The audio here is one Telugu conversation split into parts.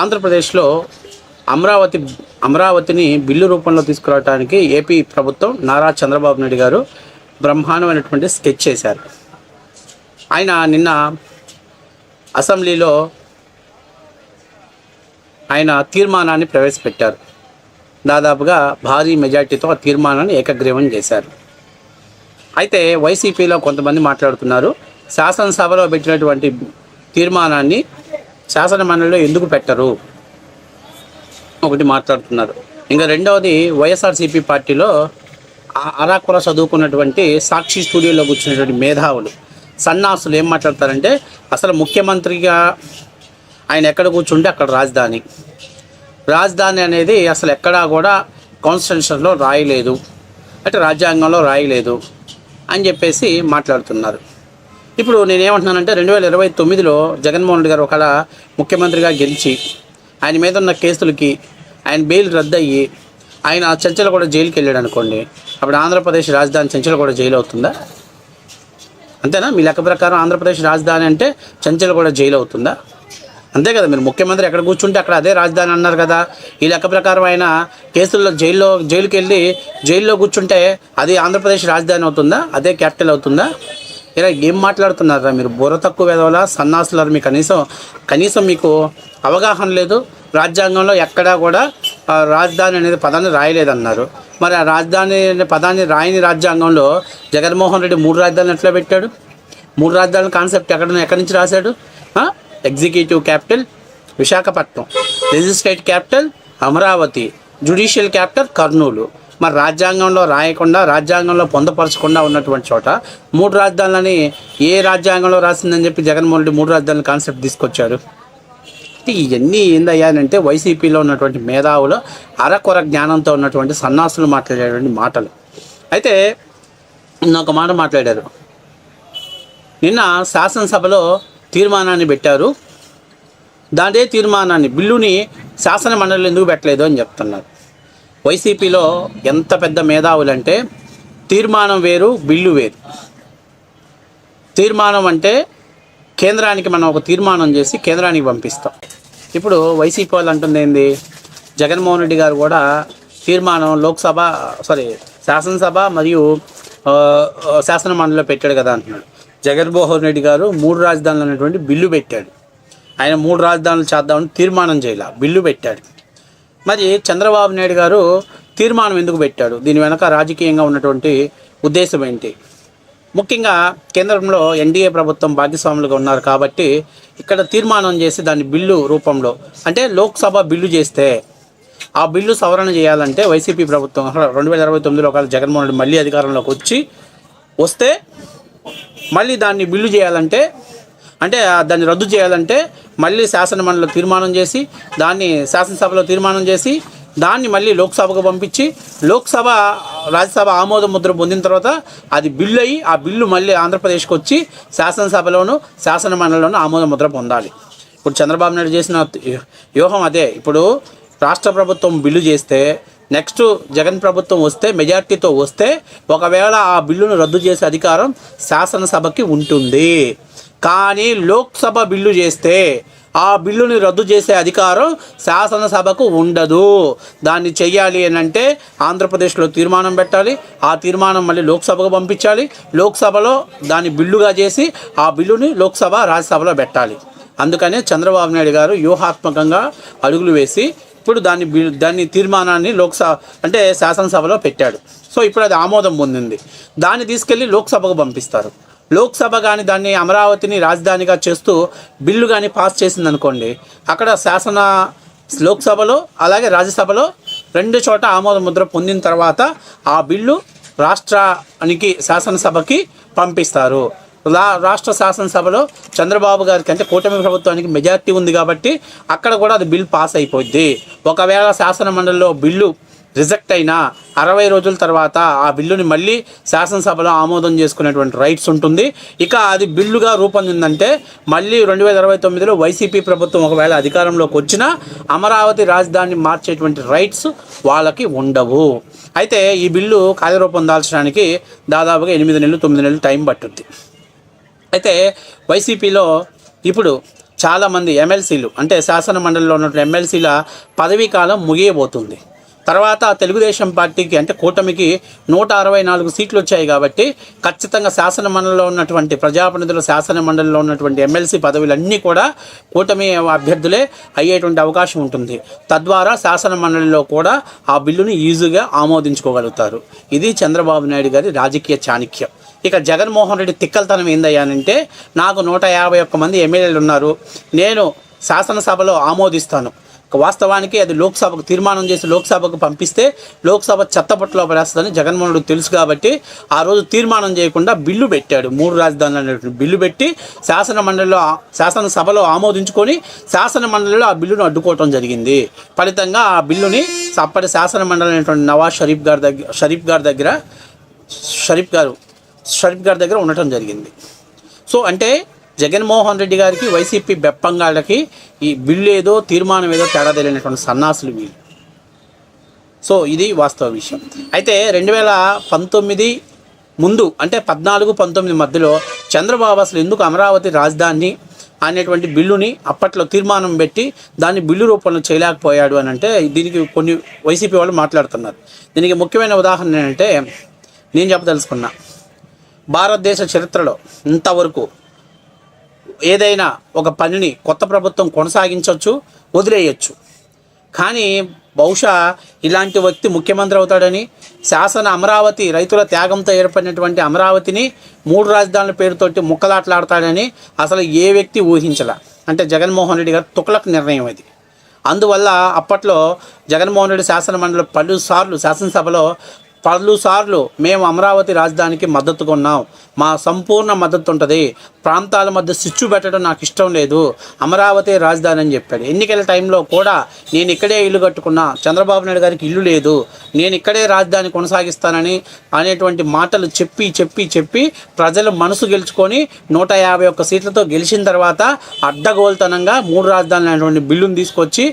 ఆంధ్రప్రదేశ్లో అమరావతిని బిల్లు రూపంలో తీసుకురావడానికి ఏపీ ప్రభుత్వం నారా చంద్రబాబు నాయుడు గారు బ్రహ్మాండమైనటువంటి స్కెచ్ చేశారు. ఆయన నిన్న అసెంబ్లీలో ఆయన తీర్మానాన్ని ప్రవేశపెట్టారు. దాదాపుగా భారీ మెజార్టీతో ఆ తీర్మానాన్ని ఏకగ్రీవం చేశారు. అయితే వైసీపీలో కొంతమంది మాట్లాడుతున్నారు, శాసనసభలో పెట్టినటువంటి తీర్మానాన్ని శాసన మండలిలో ఎందుకు పెట్టరు ఒకటి మాట్లాడుతున్నారు. ఇంకా రెండవది వైఎస్ఆర్సీపీ పార్టీలో అరాకుర చదువుకున్నటువంటి సాక్షి స్టూడియోలో కూర్చున్నటువంటి మేధావులు సన్నాసులు ఏం మాట్లాడతారంటే, అసలు ముఖ్యమంత్రిగా ఆయన ఎక్కడ కూర్చుంటే అక్కడ రాజధాని అనేది అసలు ఎక్కడా కూడా కాన్స్టిట్యూషన్లో రాయలేదు, అంటే రాజ్యాంగంలో రాయలేదు అని చెప్పేసి మాట్లాడుతున్నారు. ఇప్పుడు నేనేమంటున్నానంటే 2029లో జగన్మోహన్ రెడ్డి గారు ఒకవేళ ముఖ్యమంత్రిగా గెలిచి ఆయన మీద ఉన్న కేసులకి ఆయన బెయిల్ రద్దయ్యి ఆయన చెంచలగూడ జైలుకి వెళ్ళాడు అనుకోండి, అప్పుడు ఆంధ్రప్రదేశ్ రాజధాని చెంచలగూడ జైలు అవుతుందా? అంతేనా? మీ లెక్క ప్రకారం ఆంధ్రప్రదేశ్ రాజధాని అంటే చెంచలగూడ జైలు అవుతుందా? అంతే కదా. మీరు ముఖ్యమంత్రి ఎక్కడ కూర్చుంటే అక్కడ అదే రాజధాని అన్నారు కదా. ఈ లెక్క ప్రకారం ఆయన కేసుల్లో జైలుకి వెళ్ళి జైల్లో కూర్చుంటే అది ఆంధ్రప్రదేశ్ రాజధాని అవుతుందా? అదే క్యాపిటల్ అవుతుందా? ఇలా ఏం మాట్లాడుతున్నారా మీరు? బుర్ర తక్కువ వేదవల సన్నాసులారు. మీకు కనీసం మీకు అవగాహన లేదు. రాజ్యాంగంలో ఎక్కడా కూడా రాజధాని అనేది పదాన్ని రాయలేదన్నారు. మరి ఆ రాజధాని అనే పదాన్ని రాయని రాజ్యాంగంలో జగన్మోహన్ రెడ్డి 3 రాజధానులు ఎట్లా పెట్టాడు? 3 రాజధానుల కాన్సెప్ట్ ఎక్కడి నుంచి రాశాడు? Executive capital Visakhapatnam, legislative capital Amaravati, judicial capital Kurnool. మరి రాజ్యాంగంలో రాయకుండా, రాజ్యాంగంలో పొందపరచకుండా ఉన్నటువంటి చోట 3 రాజధానులని ఏ రాజ్యాంగంలో రాసిందని చెప్పి జగన్మోహన్ రెడ్డి 3 రాజధానుల కాన్సెప్ట్ తీసుకొచ్చాడు. ఇవన్నీ ఏందయ్యానంటే వైసీపీలో ఉన్నటువంటి మేధావులు అరకొర జ్ఞానంతో ఉన్నటువంటి సన్నాసులు మాట్లాడేటువంటి మాటలు. అయితే ఒక మాట మాట్లాడారు. నిన్న శాసనసభలో తీర్మానాన్ని పెట్టారు, దాందే తీర్మానాన్ని బిల్లుని శాసన మండలిలో ఎందుకు పెట్టలేదు అని చెప్తున్నారు. వైసీపీలో ఎంత పెద్ద మేధావులు అంటే, తీర్మానం వేరు, బిల్లు వేరు. తీర్మానం అంటే కేంద్రానికి మనం ఒక తీర్మానం చేసి కేంద్రానికి పంపిస్తాం. ఇప్పుడు వైసీపీ వాళ్ళు అంటుంది ఏంది, జగన్మోహన్ రెడ్డి గారు కూడా తీర్మానం శాసనసభ మరియు శాసన మండలిలో పెట్టాడు కదా అంటున్నాడు. జగన్మోహన్ రెడ్డి గారు 3 రాజధానులు అనేటువంటి బిల్లు పెట్టాడు. ఆయన 3 రాజధానులు చేద్దామని తీర్మానం చేయాల, బిల్లు పెట్టాడు. మరి చంద్రబాబు నాయుడు గారు తీర్మానం ఎందుకు పెట్టాడు? దీని వెనక రాజకీయంగా ఉన్నటువంటి ఉద్దేశం ఏంటి? ముఖ్యంగా కేంద్రంలో ఎన్డీఏ ప్రభుత్వం భాగస్వాములుగా ఉన్నారు కాబట్టి ఇక్కడ తీర్మానం చేసి దాన్ని బిల్లు రూపంలో, అంటే లోక్సభ బిల్లు చేస్తే ఆ బిల్లు సవరణ చేయాలంటే వైసీపీ ప్రభుత్వం 2029లో ఒకవేళ జగన్మోహన్ రెడ్డి మళ్ళీ అధికారంలోకి వస్తే మళ్ళీ దాన్ని బిల్లు చేయాలంటే, అంటే దాన్ని రద్దు చేయాలంటే మళ్ళీ శాసనమండలిలో తీర్మానం చేసి, దాన్ని శాసనసభలో తీర్మానం చేసి, దాన్ని మళ్ళీ లోక్సభకు పంపించి, రాజ్యసభ ఆమోద ముద్ర పొందిన తర్వాత అది బిల్లు అయ్యి, ఆ బిల్లు మళ్ళీ ఆంధ్రప్రదేశ్కి వచ్చి శాసనసభలోను శాసన మండలిలోనూ ఆమోద ముద్ర పొందాలి. ఇప్పుడు చంద్రబాబు నాయుడు చేసిన వ్యూహం అదే. ఇప్పుడు రాష్ట్ర ప్రభుత్వం బిల్లు చేస్తే, నెక్స్ట్ జగన్ ప్రభుత్వం వస్తే, మెజార్టీతో వస్తే, ఒకవేళ ఆ బిల్లును రద్దు చేసే అధికారం శాసనసభకి ఉంటుంది. కానీ లోక్సభ బిల్లు చేస్తే ఆ బిల్లుని రద్దు చేసే అధికారం శాసనసభకు ఉండదు. దాన్ని చెయ్యాలి అని అంటే ఆంధ్రప్రదేశ్లో తీర్మానం పెట్టాలి, ఆ తీర్మానం మళ్ళీ లోక్సభకు పంపించాలి, లోక్సభలో దాన్ని బిల్లుగా చేసి ఆ బిల్లుని లోక్సభ రాజ్యసభలో పెట్టాలి. అందుకనే చంద్రబాబు నాయుడు గారు వ్యూహాత్మకంగా అడుగులు వేసి ఇప్పుడు దాన్ని తీర్మానాన్ని శాసనసభలో పెట్టాడు. సో ఇప్పుడు అది ఆమోదం పొందింది. దాన్ని తీసుకెళ్ళి లోక్సభకు పంపిస్తారు. లోక్సభ కానీ దాన్ని అమరావతిని రాజధానిగా చేస్తూ బిల్లు కానీ పాస్ చేసిందనుకోండి, అక్కడ లోక్సభలో అలాగే రాజ్యసభలో 2 చోట ఆమోద ముద్ర పొందిన తర్వాత ఆ బిల్లు రాష్ట్రానికి శాసనసభకి పంపిస్తారు. రాష్ట్ర శాసనసభలో చంద్రబాబు గారికి, అంటే కూటమి ప్రభుత్వానికి మెజార్టీ ఉంది కాబట్టి అక్కడ కూడా అది బిల్ పాస్ అయిపోద్ది. ఒకవేళ శాసన మండలిలో బిల్లు రిజెక్ట్ అయినా 60 రోజుల తర్వాత ఆ బిల్లుని మళ్ళీ శాసనసభలో ఆమోదం చేసుకునేటువంటి రైట్స్ ఉంటుంది. ఇక అది బిల్లుగా రూపొందిందంటే మళ్ళీ 2029లో వైసీపీ ప్రభుత్వం ఒకవేళ అధికారంలోకి వచ్చినా అమరావతి రాజధానిని మార్చేటువంటి రైట్స్ వాళ్ళకి ఉండవు. అయితే ఈ బిల్లు కార్యరూపం దాల్చడానికి దాదాపుగా 8 నెలలు 9 నెలలు టైం పట్టుద్ది. అయితే వైసీపీలో ఇప్పుడు చాలామంది ఎమ్మెల్సీలు అంటే శాసన మండలిలో ఉన్నటువంటి ఎమ్మెల్సీల పదవీ కాలం ముగియబోతుంది. తర్వాత తెలుగుదేశం పార్టీకి అంటే కూటమికి 164 సీట్లు వచ్చాయి కాబట్టి ఖచ్చితంగా శాసన మండలిలో ఉన్నటువంటి ప్రజాప్రతినిధుల శాసన మండలిలో ఉన్నటువంటి ఎమ్మెల్సీ పదవులన్నీ కూడా కూటమి అభ్యర్థులే అయ్యేటువంటి అవకాశం ఉంటుంది. తద్వారా శాసన మండలిలో కూడా ఆ బిల్లుని ఈజీగా ఆమోదించుకోగలుగుతారు. ఇది చంద్రబాబు నాయుడు గారి రాజకీయ చాణక్యం. ఇక జగన్మోహన్ రెడ్డి తిక్కలతనం ఏందయ్యానంటే, నాకు 151 మంది ఎమ్మెల్యేలు ఉన్నారు, నేను శాసనసభలో ఆమోదిస్తాను. వాస్తవానికి అది లోక్సభకు తీర్మానం చేసి లోక్సభకు పంపిస్తే లోక్సభ చెత్తపట్టులో పడేస్తుందని జగన్మోహన్ రెడ్డి తెలుసు కాబట్టి ఆ రోజు తీర్మానం చేయకుండా బిల్లు పెట్టాడు. 3 రాజధానులు అనేటువంటి బిల్లు పెట్టి శాసనసభలో ఆమోదించుకొని శాసన మండలిలో ఆ బిల్లును అడ్డుకోవటం జరిగింది. ఫలితంగా ఆ బిల్లుని అప్పటి శాసన మండలి అనేటువంటి నవాజ్ షరీఫ్ గారి దగ్గర ఉండటం జరిగింది. సో అంటే జగన్మోహన్ రెడ్డి గారికి వైసీపీ బెప్పంగాళ్ళకి ఈ బిల్లు ఏదో తీర్మానం ఏదో తేడా తెలియనటువంటి సన్నాసులు వీళ్ళు. సో ఇది వాస్తవ విషయం. అయితే 2019 ముందు అంటే 14-19 మధ్యలో చంద్రబాబు అసలు ఎందుకు అమరావతి రాజధాని అనేటువంటి బిల్లుని అప్పట్లో తీర్మానం పెట్టి దాన్ని బిల్లు రూపంలో చేయలేకపోయాడు అని అంటే దీనికి కొన్ని వైసీపీ వాళ్ళు మాట్లాడుతున్నారు. దీనికి ముఖ్యమైన ఉదాహరణ ఏంటంటే నేను చెప్పదలుచుకున్నా, భారతదేశ చరిత్రలో ఇంతవరకు ఏదైనా ఒక పనిని కొత్త ప్రభుత్వం కొనసాగించవచ్చు, వదిలేయచ్చు. కానీ బహుశా ఇలాంటి వ్యక్తి ముఖ్యమంత్రి అవుతాడని, అమరావతి రైతుల త్యాగంతో ఏర్పడినటువంటి అమరావతిని 3 రాజధానుల పేరుతోటి ముక్కలాట్లాడతాడని అసలు ఏ వ్యక్తి ఊహించలా. అంటే జగన్మోహన్ రెడ్డి గారు తుక్లక్ నిర్ణయం అది. అందువల్ల అప్పట్లో జగన్మోహన్ రెడ్డి శాసనమండలి శాసనసభలో పలుసార్లు మేము అమరావతి రాజధానికి మద్దతు కొన్నాం, మా సంపూర్ణ మద్దతు ఉంటుంది, ప్రాంతాల మధ్య స్విచ్చు పెట్టడం నాకు ఇష్టం లేదు, అమరావతి రాజధాని అని చెప్పాడు. ఎన్నికల టైంలో కూడా నేను ఇక్కడే ఇల్లు కట్టుకున్నా, చంద్రబాబు నాయుడు గారికి ఇల్లు లేదు, నేను ఇక్కడే రాజధాని కొనసాగిస్తానని అనేటువంటి మాటలు చెప్పి ప్రజల మనసు గెలుచుకొని 151 సీట్లతో గెలిచిన తర్వాత అడ్డగోలుతనంగా 3 రాజధానులు అనేటువంటి బిల్లును తీసుకొచ్చి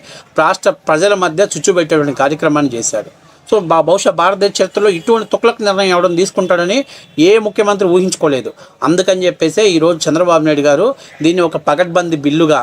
రాష్ట్ర ప్రజల మధ్య చుచ్చు పెట్టేటువంటి కార్యక్రమాన్ని చేశాడు. సో బహుశా భారతదేశ చరిత్రలో ఇటువంటి తుక్లక్ నిర్ణయం ఎవడం తీసుకుంటాడని ఏ ముఖ్యమంత్రి ఊహించుకోలేదు. అందుకని చెప్పేసి ఈరోజు చంద్రబాబు నాయుడు గారు దీన్ని ఒక పకడ్బందీ బిల్లుగా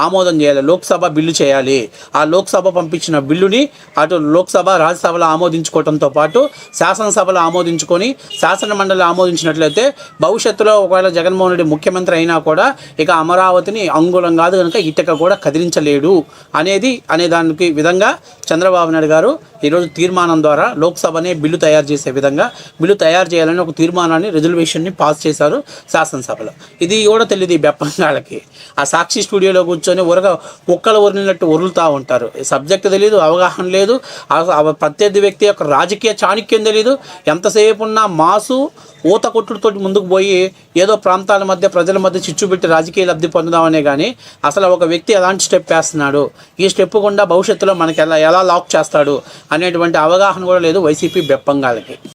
ఆమోదం చేయాలి, లోక్సభ బిల్లు చేయాలి. ఆ లోక్సభ పంపించిన బిల్లుని అటు లోక్సభ రాజ్యసభలో ఆమోదించుకోవడంతో పాటు శాసనసభలో ఆమోదించుకొని శాసన మండలి ఆమోదించినట్లయితే భవిష్యత్తులో ఒకవేళ జగన్మోహన్ రెడ్డి ముఖ్యమంత్రి అయినా కూడా ఇక అమరావతిని అంగుళం కాదు కనుక ఇటుక కూడా కదిలించలేడు అనే దానికి విధంగా చంద్రబాబు నాయుడు గారు ఈరోజు తీర్మానం ద్వారా లోక్సభనే బిల్లు తయారు చేసే విధంగా బిల్లు తయారు చేయాలని ఒక తీర్మానాన్ని రెజల్యూషన్ని పాస్ చేశారు శాసనసభలో. ఇది కూడా తెలియదు ఈ బెప్పంగాళ్ళకి. ఆ సాక్షి స్టూడియోలో కూర్చొని కుక్కలు ఉరినట్టు ఉరులుతూ ఉంటారు. సబ్జెక్ట్ తెలియదు, అవగాహన లేదు, ప్రత్యర్థి వ్యక్తి యొక్క రాజకీయ చాణక్యం తెలియదు. ఎంతసేపు ఉన్నా మాసు ఊత కొట్టుడితో ముందుకు పోయి ఏదో ప్రాంతాల మధ్య ప్రజల మధ్య చిచ్చు పెట్టి రాజకీయ లబ్ధి పొందుదామనే కానీ అసలు ఒక వ్యక్తి ఎలాంటి స్టెప్ వేస్తున్నాడు, ఈ స్టెప్ గుండా భవిష్యత్తులో మనకి ఎలా లాక్ చేస్తాడు అనేటువంటి అవగాహన కూడా లేదు వైసీపీ బెప్పంగాళ్ళకి.